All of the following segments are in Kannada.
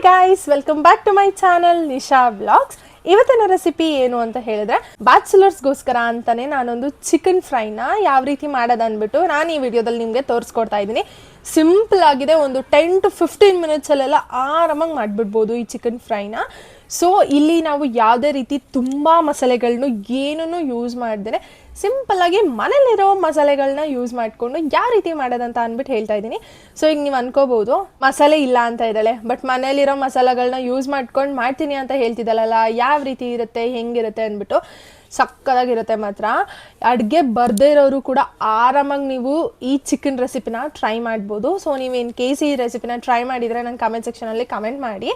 Hi guys, welcome back to my channel Nisha vlogs. ಇವತ್ತಿನ ರೆಸಿಪಿ ಏನು ಅಂತ ಹೇಳಿದ್ರೆ ಬ್ಯಾಚುಲರ್ಸ್ಗೋಸ್ಕರ ಅಂತಾನೆ ನಾನೊಂದು ಚಿಕನ್ ಫ್ರೈನ ಯಾವ ರೀತಿ ಮಾಡೋದು ಅಂದ್ಬಿಟ್ಟು ನಾನು ಈ ವಿಡಿಯೋದಲ್ಲಿ ನಿಮಗೆ ತೋರಿಸ್ಕೊಡ್ತಾ ಇದ್ದೀನಿ. ಸಿಂಪಲ್ ಆಗಿದೆ, ಒಂದು 10 to 15 ಮಿನಿಟ್ಸಲ್ಲೆಲ್ಲ ಆರಾಮಾಗಿ ಮಾಡಿಬಿಡ್ಬೋದು ಈ ಚಿಕನ್ ಫ್ರೈನ. ಸೊ ಇಲ್ಲಿ ನಾವು ಯಾವುದೇ ರೀತಿ ತುಂಬ ಮಸಾಲೆಗಳನ್ನೂ ಏನೂ ಯೂಸ್ ಮಾಡ್ದೇ ಸಿಂಪಲ್ಲಾಗಿ ಮನೇಲಿರೋ ಮಸಾಲೆಗಳನ್ನ ಯೂಸ್ ಮಾಡಿಕೊಂಡು ಯಾವ ರೀತಿ ಮಾಡೋದಂತ ಅಂದ್ಬಿಟ್ಟು ಹೇಳ್ತಾ ಇದ್ದೀನಿ. ಸೊ ಈಗ ನೀವು ಅನ್ಕೋಬೋದು ಮಸಾಲೆ ಇಲ್ಲ ಅಂತ ಇದ್ದಾಳೆ, ಬಟ್ ಮನೇಲಿರೋ ಮಸಾಲೆಗಳನ್ನ ಯೂಸ್ ಮಾಡ್ಕೊಂಡು ಮಾಡ್ತೀನಿ ಅಂತ ಹೇಳ್ತಿದ್ದಲ್ಲ, ಯಾವ ರೀತಿ ಇರುತ್ತೆ ಹೆಂಗಿರುತ್ತೆ ಅಂದ್ಬಿಟ್ಟು. ಸಕ್ಕತ್ತಾಗಿರುತ್ತೆ ಮಾತ್ರ. ಅಡುಗೆ ಬರದೇ ಇರೋರು ಕೂಡ ಆರಾಮಾಗಿ ನೀವು ಈ ಚಿಕನ್ ರೆಸಿಪಿನ ಟ್ರೈ ಮಾಡ್ಬೋದು. ಸೊ ನೀವು ಇನ್ ಕೇಸ್ ಈ ರೆಸಿಪಿನ ಟ್ರೈ ಮಾಡಿದರೆ ನನ್ನ ಕಮೆಂಟ್ ಸೆಕ್ಷನಲ್ಲಿ ಕಮೆಂಟ್ ಮಾಡಿ,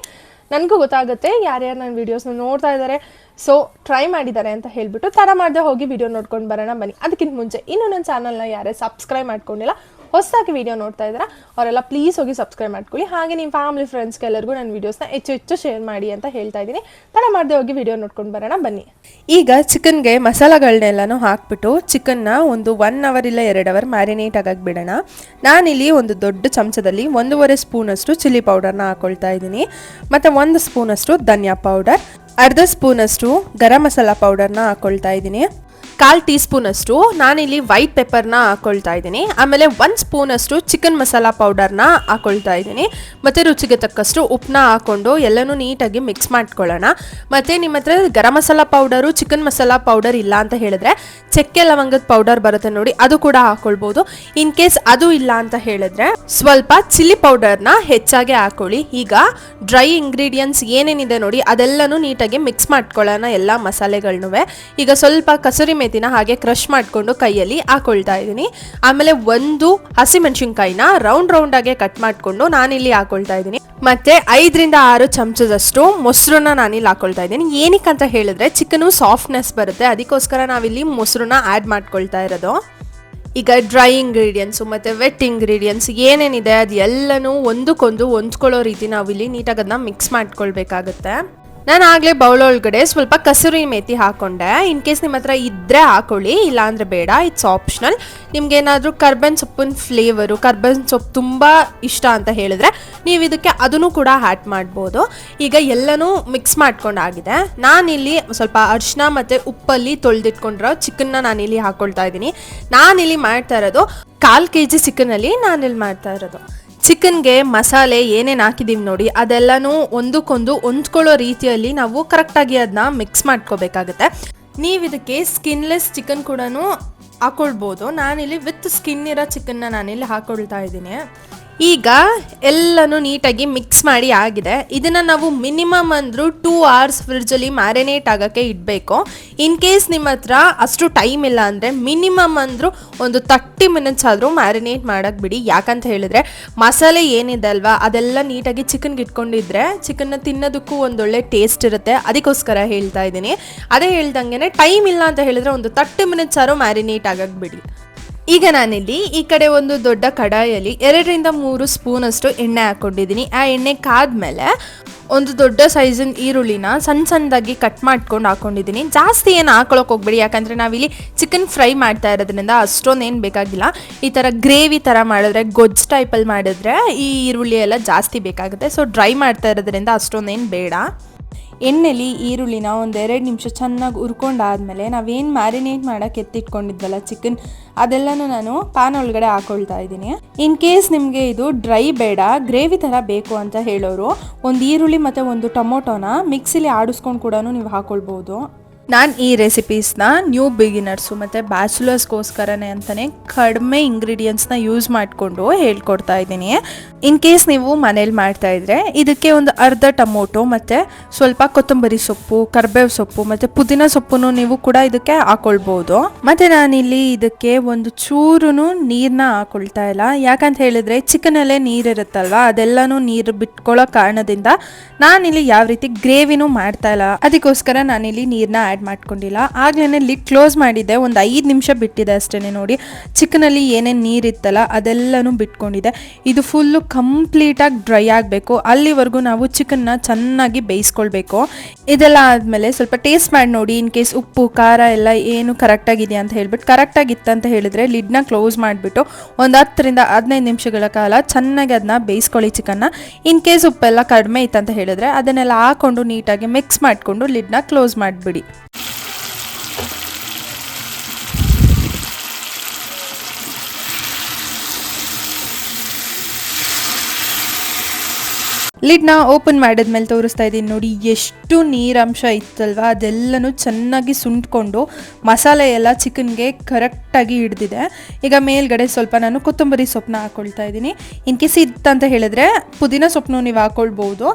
ನನಗೂ ಗೊತ್ತಾಗುತ್ತೆ ಯಾರ್ಯಾರು ನನ್ನ ವೀಡಿಯೋಸ್ನ ನೋಡ್ತಾ ಇದ್ದಾರೆ, ಸೊ ಟ್ರೈ ಮಾಡಿದ್ದಾರೆ ಅಂತ ಹೇಳ್ಬಿಟ್ಟು. ತಡ ಮಾಡದೆ ಹೋಗಿ ವಿಡಿಯೋ ನೋಡ್ಕೊಂಡು ಬರೋಣ ಬನ್ನಿ. ಅದಕ್ಕಿಂತ ಮುಂಚೆ ಇನ್ನೂ ನನ್ನ ಚಾನಲ್ನ ಯಾರೇ ಸಬ್ಸ್ಕ್ರೈಬ್ ಮಾಡ್ಕೊಂಡಿಲ್ಲ, ಹೊಸದಾಗಿ ವಿಡಿಯೋ ನೋಡ್ತಾ ಇದ್ದಾರೆ ಅವರೆಲ್ಲ ಪ್ಲೀಸ್ ಹೋಗಿ ಸಬ್ಸ್ಕ್ರೈಬ್ ಮಾಡ್ಕೊಳ್ಳಿ. ಹಾಗೆ ನಿಮ್ಮ ಫ್ಯಾಮಿಲಿ ಫ್ರೆಂಡ್ಸ್ಗೆ ಎಲ್ಲರಿಗೂ ನನ್ನ ವೀಡಿಯೋಸ್ನ ಹೆಚ್ಚು ಶೇರ್ ಮಾಡಿ ಅಂತ ಹೇಳ್ತಾ ಇದ್ದೀನಿ. ತಡ ಮಾಡದೆ ಹೋಗಿ ವಿಡಿಯೋ ನೋಡ್ಕೊಂಡು ಬರೋಣ ಬನ್ನಿ. ಈಗ ಚಿಕನ್ಗೆ ಮಸಾಲೆಗಳನ್ನೆಲ್ಲನೂ ಹಾಕ್ಬಿಟ್ಟು ಚಿಕನ್ನ ಒಂದು 1 ಅವರ್ ಇಲ್ಲ 2 ಅವರ್ ಮ್ಯಾರಿನೇಟ್ ಆಗಕ್ಕೆ ಬಿಡೋಣ. ನಾನಿಲ್ಲಿ ಒಂದು ದೊಡ್ಡ ಚಮಚದಲ್ಲಿ 1.5 ಸ್ಪೂನಷ್ಟು ಚಿಲ್ಲಿ ಪೌಡರ್ನ ಹಾಕ್ಕೊಳ್ತಾ ಇದ್ದೀನಿ, ಮತ್ತು 1 ಸ್ಪೂನಷ್ಟು ಧನಿಯಾ ಪೌಡರ್, ಅರ್ಧ ಸ್ಪೂನಷ್ಟು ಗರಂ ಮಸಾಲ ಪೌಡರ್ನ ಹಾಕ್ಕೊಳ್ತಾ ಇದ್ದೀನಿ, 1/4 ಟೀ ಸ್ಪೂನಷ್ಟು ನಾನಿಲ್ಲಿ ವೈಟ್ ಪೆಪ್ಪರ್ನ ಹಾಕ್ಕೊಳ್ತಾ ಇದ್ದೀನಿ, ಆಮೇಲೆ 1 ಸ್ಪೂನಷ್ಟು ಚಿಕನ್ ಮಸಾಲ ಪೌಡರ್ನ ಹಾಕ್ಕೊಳ್ತಾ ಇದ್ದೀನಿ, ಮತ್ತು ರುಚಿಗೆ ತಕ್ಕಷ್ಟು ಉಪ್ಪನ್ನ ಹಾಕ್ಕೊಂಡು ಎಲ್ಲನೂ ನೀಟಾಗಿ ಮಿಕ್ಸ್ ಮಾಡ್ಕೊಳ್ಳೋಣ. ಮತ್ತು ನಿಮ್ಮ ಹತ್ರ garam masala powder chicken masala powder ಇಲ್ಲ ಅಂತ ಹೇಳಿದ್ರೆ ಚಕ್ಕೆ ಲವಂಗದ ಪೌಡರ್ ಬರುತ್ತೆ ನೋಡಿ, ಅದು ಕೂಡ ಹಾಕ್ಕೊಳ್ಬೋದು. ಇನ್ ಕೇಸ್ ಅದು ಇಲ್ಲ ಅಂತ ಹೇಳಿದ್ರೆ ಸ್ವಲ್ಪ ಚಿಲ್ಲಿ ಪೌಡರ್ನ ಹೆಚ್ಚಾಗಿ ಹಾಕೊಳ್ಳಿ. ಈಗ ಡ್ರೈ ಇಂಗ್ರೀಡಿಯೆಂಟ್ಸ್ ಏನೇನಿದೆ ನೋಡಿ ಅದೆಲ್ಲನೂ ನೀಟಾಗಿ ಮಿಕ್ಸ್ ಮಾಡ್ಕೊಳ್ಳೋಣ ಎಲ್ಲ ಮಸಾಲೆಗಳನ್ನೂ. ಈಗ ಸ್ವಲ್ಪ ಕಸೂರಿ ಮೆಥಿನ ಹಾಗೆ ಕ್ರಶ್ ಮಾಡಿಕೊಂಡು ಕೈಯಲ್ಲಿ ಹಾಕೊಳ್ತಾ ಇದ್ದೀನಿ. ಆಮೇಲೆ 1 ಹಸಿಮೆಣಸಿನ್ಕಾಯಿನ ರೌಂಡ್ ಆಗಿ ಕಟ್ ಮಾಡಿಕೊಂಡು ನಾನಿಲ್ಲಿ ಹಾಕೊಳ್ತಾ ಇದ್ದೀನಿ, ಮತ್ತೆ 5 ರಿಂದ 6 ಚಮಚದಷ್ಟು ಮೊಸರನ್ನ ನಾನಿಲ್ಲಿ ಹಾಕೊಳ್ತಾ ಇದ್ದೀನಿ. ಏನಕ್ಕೆ ಅಂತ ಹೇಳಿದ್ರೆ ಚಿಕನು ಸಾಫ್ಟ್ನೆಸ್ ಬರುತ್ತೆ, ಅದಕ್ಕೋಸ್ಕರ ನಾವಿಲ್ಲಿ ಮೊಸರನ್ನ ಆ್ಯಡ್ ಮಾಡ್ಕೊಳ್ತಾ ಇರೋದು. ಈಗ ಡ್ರೈ ಇಂಗ್ರೀಡಿಯೆಂಟ್ಸು ಮತ್ತು ವೆಟ್ ಇಂಗ್ರೀಡಿಯೆಂಟ್ಸ್ ಏನೇನಿದೆ ಅದು ಎಲ್ಲನೂ ಒಂದಕ್ಕೊಂದು ಹೊಂದ್ಕೊಳ್ಳೋ ರೀತಿ ನಾವಿಲ್ಲಿ ನೀಟಾಗಿ ಅದನ್ನ ಮಿಕ್ಸ್ ಮಾಡ್ಕೊಳ್ಬೇಕಾಗತ್ತೆ. ನಾನು ಆಗಲೇ ಬೌಲ್ ಒಳಗಡೆ ಸ್ವಲ್ಪ ಕಸೂರಿ ಮೇಥಿ ಹಾಕ್ಕೊಂಡೆ. ಇನ್ ಕೇಸ್ ನಿಮ್ಮ ಹತ್ರ ಇದ್ದರೆ ಹಾಕೊಳ್ಳಿ, ಇಲ್ಲಾಂದರೆ ಬೇಡ, ಇಟ್ಸ್ ಆಪ್ಷನಲ್. ನಿಮ್ಗೇನಾದರೂ ಕರ್ಬೇವಿನ ಸೊಪ್ಪಿನ ಫ್ಲೇವರು, ಕರ್ಬೇವಿನ ಸೊಪ್ಪು ತುಂಬ ಇಷ್ಟ ಅಂತ ಹೇಳಿದ್ರೆ ನೀವು ಇದಕ್ಕೆ ಅದನ್ನು ಕೂಡ ಆ್ಯಡ್ ಮಾಡ್ಬೋದು. ಈಗ ಎಲ್ಲನೂ ಮಿಕ್ಸ್ ಮಾಡ್ಕೊಂಡಾಗಿದೆ. ನಾನಿಲ್ಲಿ ಸ್ವಲ್ಪ ಅರಿಶಿನ ಮತ್ತು ಉಪ್ಪಲ್ಲಿ ತೊಳೆದಿಟ್ಕೊಂಡಿರೋ ಚಿಕನ್ನ ನಾನಿಲ್ಲಿ ಹಾಕ್ಕೊಳ್ತಾ ಇದ್ದೀನಿ. ನಾನಿಲ್ಲಿ ಮಾಡ್ತಾ ಇರೋದು 1/4 kg ಚಿಕನಲ್ಲಿ ನಾನಿಲ್ಲಿ ಮಾಡ್ತಾ ಇರೋದು. ಚಿಕನ್ಗೆ ಮಸಾಲೆ ಏನೇನು ಹಾಕಿದ್ದೀವಿ ನೋಡಿ ಅದೆಲ್ಲನೂ ಒಂದಕ್ಕೊಂದು ಹೊಂದ್ಕೊಳ್ಳೋ ರೀತಿಯಲ್ಲಿ ನಾವು ಕರೆಕ್ಟಾಗಿ ಅದನ್ನ ಮಿಕ್ಸ್ ಮಾಡ್ಕೋಬೇಕಾಗತ್ತೆ. ನೀವು ಇದಕ್ಕೆ ಸ್ಕಿನ್ಲೆಸ್ ಚಿಕನ್ ಕೂಡ ಹಾಕೊಳ್ಬೋದು. ನಾನಿಲ್ಲಿ ವಿತ್ ಸ್ಕಿನ್ ಇರೋ ಚಿಕನ್ನ ನಾನಿಲ್ಲಿ ಹಾಕೊಳ್ತಾ ಇದ್ದೀನಿ. ಈಗ ಎಲ್ಲನೂ ನೀಟಾಗಿ ಮಿಕ್ಸ್ ಮಾಡಿ ಆಗಿದೆ. ಇದನ್ನು ನಾವು ಮಿನಿಮಮ್ ಅಂದರೂ 2 hours ಫ್ರಿಡ್ಜಲ್ಲಿ ಮ್ಯಾರಿನೇಟ್ ಆಗೋಕ್ಕೆ ಇಡಬೇಕು. ಇನ್ ಕೇಸ್ ನಿಮ್ಮ ಹತ್ರ ಅಷ್ಟು ಟೈಮ್ ಇಲ್ಲ ಅಂದರೆ ಮಿನಿಮಮ್ ಅಂದರೂ ಒಂದು 30 ಮಿನಿಟ್ಸ್ ಆದರೂ ಮ್ಯಾರಿನೇಟ್ ಮಾಡೋಕ್ಕೆ ಬಿಡಿ. ಯಾಕಂತ ಹೇಳಿದ್ರೆ ಮಸಾಲೆ ಏನಿದೆ ಅಲ್ವಾ ಅದೆಲ್ಲ ನೀಟಾಗಿ ಚಿಕನ್ಗೆ ಇಟ್ಕೊಂಡಿದ್ರೆ ಚಿಕನ್ನ ತಿನ್ನೋದಕ್ಕೂ ಒಂದೊಳ್ಳೆ ಟೇಸ್ಟ್ ಇರುತ್ತೆ, ಅದಕ್ಕೋಸ್ಕರ ಹೇಳ್ತಾ ಇದ್ದೀನಿ. ಅದೇ ಹೇಳ್ದಂಗೆ ಟೈಮ್ ಇಲ್ಲ ಅಂತ ಹೇಳಿದ್ರೆ ಒಂದು 30 ಮಿನಿಟ್ಸ್ ಆದರೂ ಮ್ಯಾರಿನೇಟ್ ಆಗೋಕ್ಕೆ ಬಿಡಿ. ಈಗ ನಾನಿಲ್ಲಿ ಈ ಕಡೆ ಒಂದು ದೊಡ್ಡ ಕಡಾಯಲ್ಲಿ 2 ರಿಂದ 3 ಸ್ಪೂನಷ್ಟು ಎಣ್ಣೆ ಹಾಕ್ಕೊಂಡಿದ್ದೀನಿ. ಆ ಎಣ್ಣೆ ಕಾದ್ಮೇಲೆ ಒಂದು ದೊಡ್ಡ ಸೈಜಿನ ಈರುಳ್ಳಿನ ಸಣ್ಣದಾಗಿ ಕಟ್ ಮಾಡ್ಕೊಂಡು ಹಾಕ್ಕೊಂಡಿದ್ದೀನಿ. ಜಾಸ್ತಿ ಏನು ಹಾಕೊಳಕ್ಕೆ ಹೋಗ್ಬೇಡಿ, ಯಾಕಂದರೆ ನಾವಿಲ್ಲಿ ಚಿಕನ್ ಫ್ರೈ ಮಾಡ್ತಾ ಇರೋದ್ರಿಂದ ಅಷ್ಟೊಂದೇನು ಬೇಕಾಗಿಲ್ಲ. ಈ ಥರ ಗ್ರೇವಿ ಥರ ಮಾಡಿದ್ರೆ, ಗೊಜ್ಜು ಟೈಪಲ್ಲಿ ಮಾಡಿದ್ರೆ ಈ ಈರುಳ್ಳಿ ಎಲ್ಲ ಜಾಸ್ತಿ ಬೇಕಾಗುತ್ತೆ. ಸೊ ಡ್ರೈ ಮಾಡ್ತಾ ಇರೋದ್ರಿಂದ ಅಷ್ಟೊಂದೇನು ಬೇಡ. ಎಣ್ಣೆಲಿ ಈರುಳ್ಳಿನ 1-2 ನಿಮಿಷ ಚೆನ್ನಾಗಿ ಹುರ್ಕೊಂಡಾದ್ಮೇಲೆ ನಾವೇನು ಮ್ಯಾರಿನೇಟ್ ಮಾಡೋಕ್ಕೆ ಎತ್ತಿಟ್ಕೊಂಡಿದ್ವಲ್ಲ ಚಿಕನ್ ಅದೆಲ್ಲನೂ ನಾನು ಪ್ಯಾನ್ ಒಳಗಡೆ ಹಾಕೊಳ್ತಾ ಇದ್ದೀನಿ. ಇನ್ ಕೇಸ್ ನಿಮಗೆ ಇದು ಡ್ರೈ ಬೇಡ ಗ್ರೇವಿ ಥರ ಬೇಕು ಅಂತ ಹೇಳೋರು 1 ಈರುಳ್ಳಿ ಮತ್ತು 1 ಟೊಮೊಟೊನ ಮಿಕ್ಸಿಲಿ ಆಡಿಸ್ಕೊಂಡು ಕೂಡ ನೀವು ಹಾಕ್ಕೊಳ್ಬೋದು. ನಾನು ಈ ರೆಸಿಪೀಸ್ನ ನ್ಯೂ ಬಿಗಿನರ್ಸು ಮತ್ತು ಬ್ಯಾಚುಲರ್ಸ್ಗೋಸ್ಕರನೇ ಅಂತಲೇ ಕಡಿಮೆ ಇಂಗ್ರೀಡಿಯೆಂಟ್ಸ್ನ ಯೂಸ್ ಮಾಡಿಕೊಂಡು ಹೇಳ್ಕೊಡ್ತಾ ಇದ್ದೀನಿ. ಇನ್ ಕೇಸ್ ನೀವು ಮನೇಲಿ ಮಾಡ್ತಾಯಿದ್ರೆ ಇದಕ್ಕೆ ಒಂದು ಅರ್ಧ ಟೊಮೊಟೊ ಮತ್ತು ಸ್ವಲ್ಪ ಕೊತ್ತಂಬರಿ ಸೊಪ್ಪು, ಕರ್ಬೇವು ಸೊಪ್ಪು ಮತ್ತು ಪುದೀನ ಸೊಪ್ಪು ನೀವು ಕೂಡ ಇದಕ್ಕೆ ಹಾಕ್ಕೊಳ್ಬೋದು. ಮತ್ತು ನಾನಿಲ್ಲಿ ಇದಕ್ಕೆ ಒಂದು ಚೂರು ನೀರನ್ನ ಹಾಕ್ಕೊಳ್ತಾ ಇಲ್ಲ, ಯಾಕಂತ ಹೇಳಿದ್ರೆ ಚಿಕನಲ್ಲೇ ನೀರಿರುತ್ತಲ್ವ ಅದೆಲ್ಲನೂ ನೀರು ಬಿಟ್ಕೊಳ್ಳೋ ಕಾರಣದಿಂದ ನಾನಿಲ್ಲಿ ಯಾವ ರೀತಿ ಗ್ರೇವಿನೂ ಮಾಡ್ತಾ ಇಲ್ಲ, ಅದಕ್ಕೋಸ್ಕರ ನಾನಿಲ್ಲಿ ನೀರನ್ನ ಆ್ಯಡ್ ಮಾಡ್ಕೊಂಡಿಲ್ಲ. ಆಗಲೇ ಲಿಡ್ ಕ್ಲೋಸ್ ಮಾಡಿದ್ದೆ, ಒಂದು 5 ನಿಮಿಷ ಬಿಟ್ಟಿದೆ ಅಷ್ಟೇ. ನೋಡಿ ಚಿಕನಲ್ಲಿ ಏನೇನು ನೀರಿತ್ತಲ್ಲ ಅದೆಲ್ಲನೂ ಬಿಟ್ಕೊಂಡಿದೆ. ಇದು ಫುಲ್ಲು ಕಂಪ್ಲೀಟಾಗಿ ಡ್ರೈ ಆಗಬೇಕು, ಅಲ್ಲಿವರೆಗೂ ನಾವು ಚಿಕನ್ನ ಚೆನ್ನಾಗಿ ಬೇಯಿಸ್ಕೊಳ್ಬೇಕು. ಇದೆಲ್ಲ ಆದಮೇಲೆ ಸ್ವಲ್ಪ ಟೇಸ್ಟ್ ಮಾಡಿ ನೋಡಿ, ಇನ್ ಕೇಸ್ ಉಪ್ಪು ಖಾರ ಎಲ್ಲ ಏನು ಕರೆಕ್ಟಾಗಿದೆಯಾ ಅಂತ ಹೇಳ್ಬಿಟ್ಟು. ಕರೆಕ್ಟಾಗಿತ್ತು ಅಂತ ಹೇಳಿದರೆ ಲಿಡ್ನ ಕ್ಲೋಸ್ ಮಾಡಿಬಿಟ್ಟು ಒಂದು 10ರಿಂದ 15 ನಿಮಿಷಗಳ ಕಾಲ ಚೆನ್ನಾಗಿ ಅದನ್ನ ಬೇಯಿಸ್ಕೊಳ್ಳಿ ಚಿಕನ್ನ. ಇನ್ ಕೇಸ್ ಉಪ್ಪೆಲ್ಲ ಕಡಿಮೆ ಇತ್ತು ಅಂತ ಹೇಳಿದ್ರೆ ಅದನ್ನೆಲ್ಲ ಹಾಕೊಂಡು ನೀಟಾಗಿ ಮಿಕ್ಸ್ ಮಾಡಿಕೊಂಡು ಲಿಡ್ನ ಕ್ಲೋಸ್ ಮಾಡಿಬಿಡಿ. ಲಿಡ್ನ ಓಪನ್ ಮಾಡಿದ್ಮೇಲೆ ತೋರಿಸ್ತಾ ಇದ್ದೀನಿ ನೋಡಿ, ಎಷ್ಟು ನೀರಂಶ ಇತ್ತಲ್ವ ಅದೆಲ್ಲನೂ ಚೆನ್ನಾಗಿ ಸುಂಡ್ಕೊಂಡು ಮಸಾಲೆ ಎಲ್ಲ ಚಿಕನ್ಗೆ ಕರೆಕ್ಟಾಗಿ ಹಿಡ್ದಿದೆ. ಈಗ ಮೇಲ್ಗಡೆ ಸ್ವಲ್ಪ ನಾನು ಕೊತ್ತಂಬರಿ ಸೊಪ್ಪನ್ನ ಹಾಕ್ಕೊಳ್ತಾ ಇದ್ದೀನಿ. ಇನ್ ಕೇಸ್ ಇತ್ತಂತ ಹೇಳಿದ್ರೆ ಪುದೀನ ಸೊಪ್ಪನ್ನು ನೀವು ಹಾಕ್ಕೊಳ್ಬೋದು,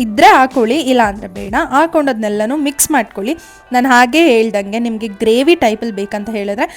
ಇದ್ದರೆ ಹಾಕ್ಕೊಳ್ಳಿ, ಇಲ್ಲ ಅಂದರೆ ಬೇಡ. ಹಾಕೊಂಡು ಅದನ್ನೆಲ್ಲನೂ ಮಿಕ್ಸ್ ಮಾಡ್ಕೊಳ್ಳಿ. ನಾನು ಹಾಗೆ ಹೇಳ್ದಂಗೆ ನಿಮಗೆ ಗ್ರೇವಿ ಟೈಪಲ್ಲಿ ಬೇಕಂತ ಹೇಳಿದ್ರೆ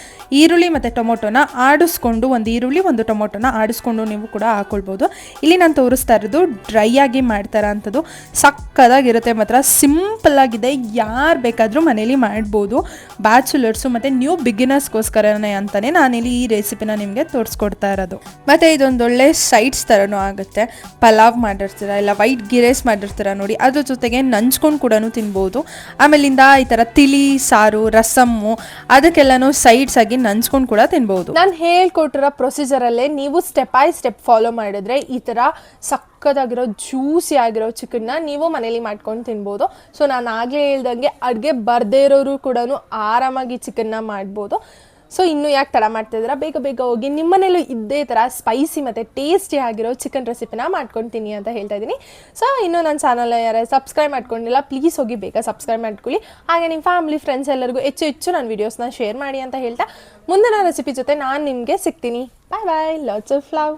ಈರುಳ್ಳಿ ಮತ್ತು ಟೊಮೊಟೊನ ಆಡಿಸ್ಕೊಂಡು, ಒಂದು ಈರುಳ್ಳಿ ಒಂದು ಟೊಮೊಟೊನ ಆಡಿಸ್ಕೊಂಡು ನೀವು ಕೂಡ ಹಾಕ್ಕೊಳ್ಬೋದು. ಇಲ್ಲಿ ನಾನು ತೋರಿಸ್ತಾ ಇರೋದು ಡ್ರೈ ಆಗಿ ಮಾಡ್ತಾರ ಅಂಥದ್ದು, ಸಕ್ಕದಾಗಿರುತ್ತೆ ಮಾತ್ರ. ಸಿಂಪಲ್ ಆಗಿದೆ, ಯಾರು ಬೇಕಾದರೂ ಮನೇಲಿ ಮಾಡ್ಬೋದು. ಬ್ಯಾಚುಲರ್ಸು ಮತ್ತು ನ್ಯೂ ಬಿಗಿನರ್ಸ್ಗೋಸ್ಕರನೇ ಅಂತಲೇ ನಾನಿಲ್ಲಿ ಈ ರೆಸಿಪಿನ ನಿಮಗೆ ತೋರಿಸ್ಕೊಡ್ತಾ ಇರೋದು. ಮತ್ತು ಇದೊಂದೊಳ್ಳೆ ಸೈಡ್ಸ್ ಥರನೂ ಆಗುತ್ತೆ. ಪಲಾವ್ ಮಾಡಿರ್ತೀರ, ಇಲ್ಲ ವೈಟ್ ಗೀ ರೈಸ್ ಮಾಡಿರ್ತೀರ ನೋಡಿ, ಅದ್ರ ಜೊತೆಗೆ ನಂಚ್ಕೊಂಡು ಕೂಡ ತಿನ್ಬೋದು. ಆಮೇಲಿಂದ ಈ ಥರ ತಿಳಿ ಸಾರು, ರಸಮ್ಮು ಅದಕ್ಕೆಲ್ಲನೂ ಸೈಡ್ಸ್ ಆಗಿ ನಂಚ್ಕೊಂಡು ಕೂಡ ತಿನ್ಬೋದು. ನಾನು ಹೇಳ್ಕೊಟ್ಟಿರೋ ಪ್ರೊಸೀಜರಲ್ಲೇ ನೀವು ಸ್ಟೆಪ್ ಬೈ ಸ್ಟೆಪ್ ಫಾಲೋ ಮಾಡಿದ್ರೆ ಈ ಥರ ಸಕ್ಕದಾಗಿರೋ ಜ್ಯೂಸಿ ಆಗಿರೋ ಚಿಕನ್ನ ನೀವು ಮನೇಲಿ ಮಾಡ್ಕೊಂಡು ತಿನ್ಬೋದು. ಸೊ ನಾನು ಆಗಲೇ ಹೇಳ್ದಂಗೆ ಅಡುಗೆ ಬರದೇ ಇರೋರು ಕೂಡ ಆರಾಮಾಗಿ ಚಿಕನ್ನ ಮಾಡ್ಬೋದು. ಸೊ ಇನ್ನೂ ಯಾಕೆ ತಡ ಮಾಡ್ತಿದ್ದೀರಾ, ಬೇಗ ಬೇಗ ಹೋಗಿ ನಿಮ್ಮನೇಲೂ ಇದ್ದೇ ಥರ ಸ್ಪೈಸಿ ಮತ್ತು ಟೇಸ್ಟಿ ಆಗಿರೋ ಚಿಕನ್ ರೆಸಿಪಿನ ಮಾಡ್ಕೊಳ್ತೀನಿ ಅಂತ ಹೇಳ್ತಾ ಇದ್ದೀನಿ. ಸೊ ಇನ್ನೂ ನನ್ನ ಚಾನಲ್ ಯಾರು ಸಬ್ಸ್ಕ್ರೈಬ್ ಮಾಡ್ಕೊಂಡಿಲ್ಲ, ಪ್ಲೀಸ್ ಹೋಗಿ ಬೇಗ ಸಬ್ಸ್ಕ್ರೈಬ್ ಮಾಡ್ಕೊಳ್ಳಿ. ಹಾಗೆ ನಿಮ್ಮ ಫ್ಯಾಮಿಲಿ ಫ್ರೆಂಡ್ಸ್ ಎಲ್ಲರಿಗೂ ಹೆಚ್ಚು ನನ್ನ ವೀಡಿಯೋಸ್ನ ಶೇರ್ ಮಾಡಿ ಅಂತ ಹೇಳ್ತಾ ಮುಂದಿನ ರೆಸಿಪಿ ಜೊತೆ ನಾನು ನಿಮಗೆ ಸಿಗ್ತೀನಿ. ಬಾಯ್ ಬಾಯ್, ಲಾಟ್ಸ್ ಆಫ್ ಲವ್.